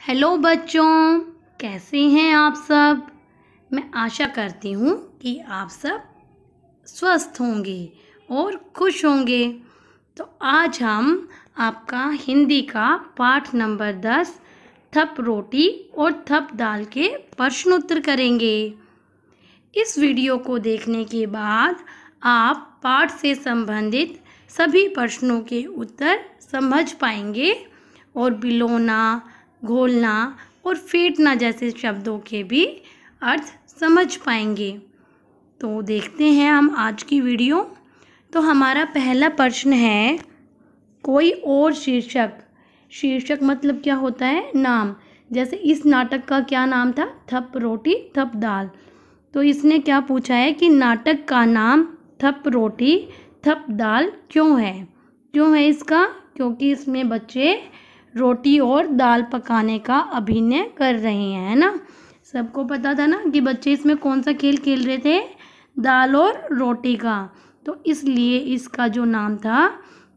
Hello बच्चों, कैसे हैं आप सब। मैं आशा करती हूँ कि आप सब स्वस्थ होंगे और खुश होंगे। तो आज हम आपका हिंदी का पाठ नंबर 10 थप रोटी और थप दाल के प्रश्न उत्तर करेंगे। इस वीडियो को देखने के बाद आप पाठ से संबंधित सभी प्रश्नों के उत्तर समझ पाएंगे और बिलोना, घोलना और फेंटना जैसे शब्दों के भी अर्थ समझ पाएंगे। तो देखते हैं हम आज की वीडियो। तो हमारा पहला प्रश्न है, कोई और शीर्षक। शीर्षक मतलब क्या होता है? नाम। जैसे इस नाटक का क्या नाम था? थप रोटी थप दाल। तो इसने क्या पूछा है कि नाटक का नाम थप रोटी थप दाल क्यों है? क्यों है इसका? क्योंकि इसमें बच्चे रोटी और दाल पकाने का अभिनय कर रहे हैं, है ना। सबको पता था ना कि बच्चे इसमें कौन सा खेल खेल रहे थे? दाल और रोटी का। तो इसलिए इसका जो नाम था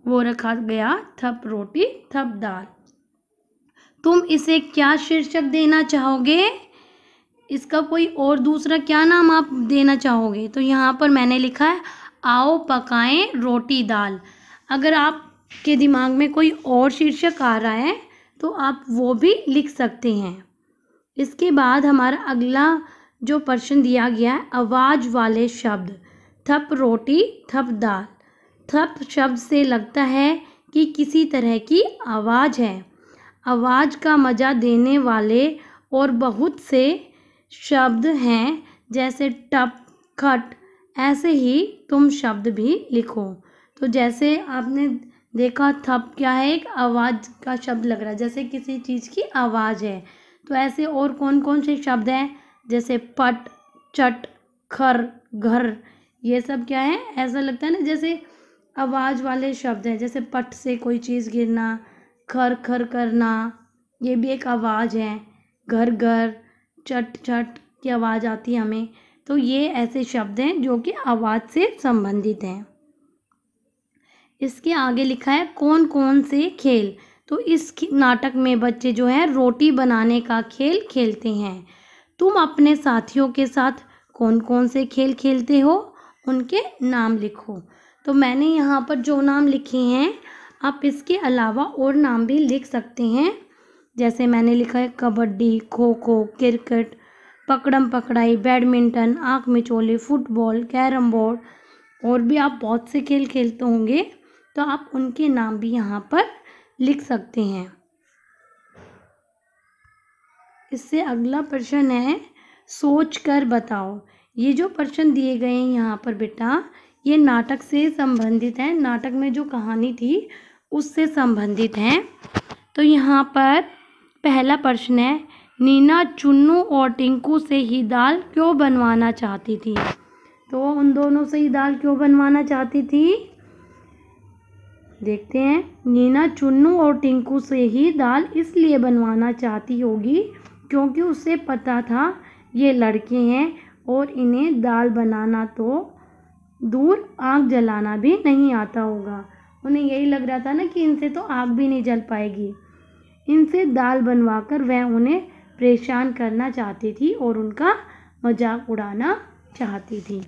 वो रखा गया थप रोटी थप दाल। तुम इसे क्या शीर्षक देना चाहोगे? इसका कोई और दूसरा क्या नाम आप देना चाहोगे? तो यहाँ पर मैंने लिखा है, आओ पकाएं रोटी दाल। अगर आपके दिमाग में कोई और शीर्षक आ रहा है तो आप वो भी लिख सकते हैं। इसके बाद हमारा अगला जो प्रश्न दिया गया है, आवाज़ वाले शब्द। थप रोटी थप दाल। थप शब्द से लगता है कि किसी तरह की आवाज़ है। आवाज़ का मज़ा देने वाले और बहुत से शब्द हैं, जैसे टप, खट। ऐसे ही तुम शब्द भी लिखो। तो जैसे आपने देखा, थप क्या है? एक आवाज़ का शब्द लग रहा है, जैसे किसी चीज़ की आवाज़ है। तो ऐसे और कौन कौन से शब्द हैं? जैसे पट, चट, खर, घर। ये सब क्या है? ऐसा लगता है ना जैसे आवाज़ वाले शब्द हैं। जैसे पट से कोई चीज़ गिरना, खर खर करना, ये भी एक आवाज़ है। घर घर, चट चट की आवाज़ आती है हमें। तो ये ऐसे शब्द हैं जो कि आवाज़ से संबंधित हैं। इसके आगे लिखा है, कौन कौन से खेल। तो इस नाटक में बच्चे जो है रोटी बनाने का खेल खेलते हैं। तुम अपने साथियों के साथ कौन कौन से खेल खेलते हो, उनके नाम लिखो। तो मैंने यहाँ पर जो नाम लिखे हैं, आप इसके अलावा और नाम भी लिख सकते हैं। जैसे मैंने लिखा है कबड्डी, खो खो, क्रिकेट, पकड़म पकड़ाई, बैडमिंटन, आँख मिचोले, फुटबॉल, कैरम बोर्ड, और भी आप बहुत से खेल खेलते होंगे, तो आप उनके नाम भी यहाँ पर लिख सकते हैं। इससे अगला प्रश्न है, सोच कर बताओ। ये जो प्रश्न दिए गए हैं यहाँ पर बेटा, ये नाटक से संबंधित है। नाटक में जो कहानी थी उससे संबंधित हैं। तो यहाँ पर पहला प्रश्न है, नीना चुन्नू और टिंकू से ही दाल क्यों बनवाना चाहती थी? तो उन दोनों से ही दाल क्यों बनवाना चाहती थी? देखते हैं। नीना चुन्नू और टिंकू से ही दाल इसलिए बनवाना चाहती होगी क्योंकि उसे पता था ये लड़के हैं और इन्हें दाल बनाना तो दूर, आग जलाना भी नहीं आता होगा। उन्हें यही लग रहा था ना कि इनसे तो आग भी नहीं जल पाएगी। इनसे दाल बनवाकर वह उन्हें परेशान करना चाहती थी और उनका मजाक उड़ाना चाहती थी।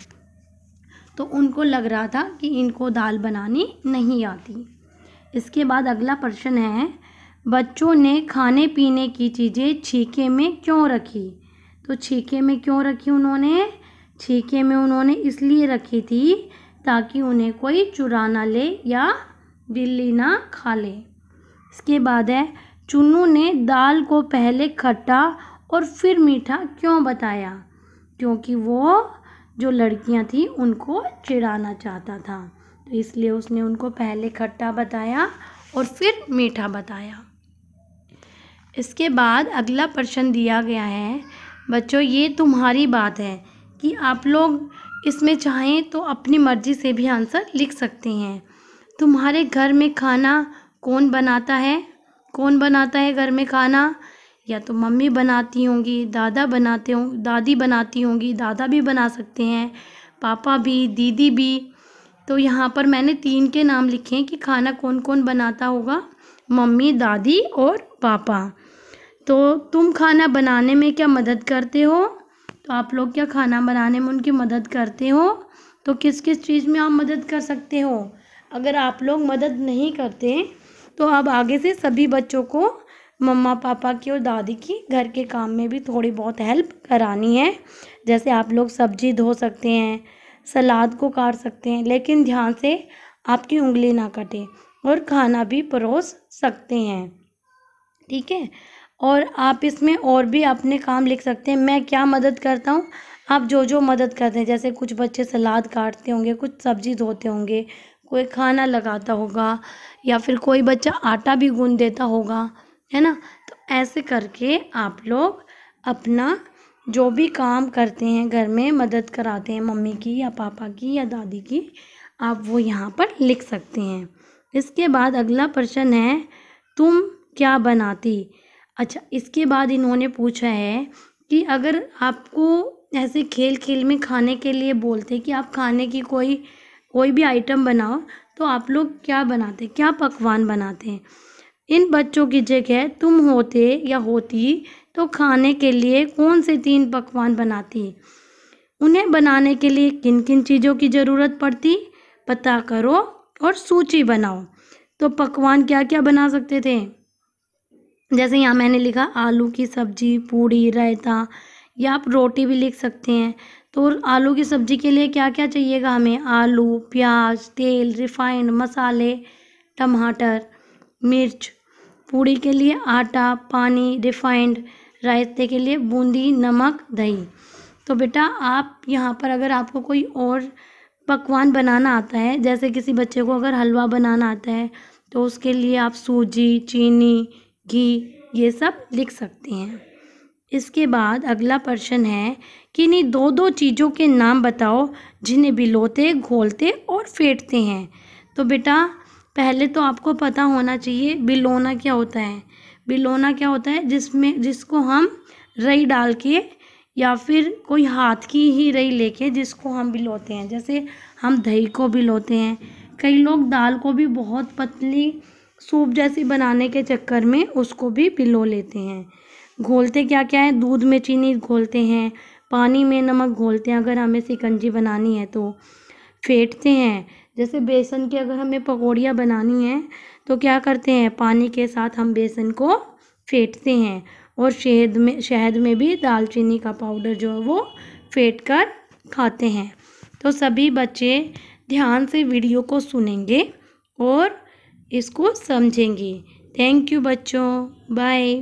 तो उनको लग रहा था कि इनको दाल बनानी नहीं आती। इसके बाद अगला प्रश्न है, बच्चों ने खाने पीने की चीज़ें छीके में क्यों रखी? तो छीके में क्यों रखी उन्होंने? छीके में उन्होंने इसलिए रखी थी ताकि उन्हें कोई चुरा ना ले या बिल्ली ना खा ले। इसके बाद है, चुन्नू ने दाल को पहले खट्टा और फिर मीठा क्यों बताया? क्योंकि वो जो लड़कियां थी उनको चिढ़ाना चाहता था, तो इसलिए उसने उनको पहले खट्टा बताया और फिर मीठा बताया। इसके बाद अगला प्रश्न दिया गया है, बच्चों ये तुम्हारी बात है कि आप लोग इसमें चाहें तो अपनी मर्ज़ी से भी आंसर लिख सकते हैं। तुम्हारे घर में खाना कौन बनाता है? कौन बनाता है घर में खाना? या तो मम्मी बनाती होंगी, दादा बनाते हों, दादी बनाती होंगी, दादा भी बना सकते हैं, पापा भी, दीदी भी। तो यहाँ पर मैंने 3 के नाम लिखे हैं कि खाना कौन कौन बनाता होगा। मम्मी, दादी और पापा। तो तुम खाना बनाने में क्या मदद करते हो? तो आप लोग क्या खाना बनाने में उनकी मदद करते हो? तो किस किस चीज़ में आप मदद कर सकते हो? अगर आप लोग मदद नहीं करते तो अब आगे से सभी बच्चों को मम्मा पापा की और दादी की घर के काम में भी थोड़ी बहुत हेल्प करानी है। जैसे आप लोग सब्जी धो सकते हैं, सलाद को काट सकते हैं, लेकिन ध्यान से आपकी उंगली ना कटे, और खाना भी परोस सकते हैं। ठीक है। और आप इसमें और भी अपने काम लिख सकते हैं। मैं क्या मदद करता हूँ, आप जो जो मदद करते हैं, जैसे कुछ बच्चे सलाद काटते होंगे, कुछ सब्जी धोते होंगे, कोई खाना लगाता होगा, या फिर कोई बच्चा आटा भी गूंद देता होगा, है ना। तो ऐसे करके आप लोग अपना जो भी काम करते हैं घर में, मदद कराते हैं मम्मी की या पापा की या दादी की, आप वो यहाँ पर लिख सकते हैं। इसके बाद अगला प्रश्न है, तुम क्या बनाती? अच्छा, इसके बाद इन्होंने पूछा है कि अगर आपको ऐसे खेल खेल में खाने के लिए बोलते कि आप खाने की कोई भी आइटम बनाओ, तो आप लोग क्या बनाते, क्या पकवान बनाते हैं? इन बच्चों की जगह तुम होते या होती तो खाने के लिए कौन से 3 पकवान बनाती? उन्हें बनाने के लिए किन किन चीज़ों की ज़रूरत पड़ती, पता करो और सूची बनाओ। तो पकवान क्या क्या बना सकते थे? जैसे यहाँ मैंने लिखा आलू की सब्जी, पूड़ी, रायता, या आप रोटी भी लिख सकते हैं। तो आलू की सब्जी के लिए क्या क्या चाहिएगा हमें? आलू, प्याज, तेल, रिफाइंड, मसाले, टमाटर, मिर्च। पूड़ी के लिए आटा, पानी, रिफाइंड। रायते के लिए बूंदी, नमक, दही। तो बेटा आप यहाँ पर अगर आपको कोई और पकवान बनाना आता है, जैसे किसी बच्चे को अगर हलवा बनाना आता है, तो उसके लिए आप सूजी, चीनी, घी, ये सब लिख सकते हैं। इसके बाद अगला प्रश्न है कि इन्हीं 2-2 चीज़ों के नाम बताओ जिन्हें भिगोते, घोलते और फेंटते हैं। तो बेटा पहले तो आपको पता होना चाहिए भिगोना क्या होता है। भिगोना क्या होता है, जिसको हम रई डाल के या फिर कोई हाथ की ही रई लेके जिसको हम भिगोते हैं। जैसे हम दही को भिगोते हैं, कई लोग दाल को भी बहुत पतली सूप जैसी बनाने के चक्कर में उसको भी भिगो लेते हैं। घोलते क्या क्या है, दूध में चीनी घोलते हैं, पानी में नमक घोलते हैं अगर हमें शिकंजी बनानी है तो। फेंटते हैं, जैसे बेसन की अगर हमें पकौड़ियाँ बनानी है तो क्या करते हैं, पानी के साथ हम बेसन को फेंटते हैं। और शहद में भी दालचीनी का पाउडर जो है वो फेंट कर खाते हैं। तो सभी बच्चे ध्यान से वीडियो को सुनेंगे और इसको समझेंगे। थैंक यू बच्चों, बाय।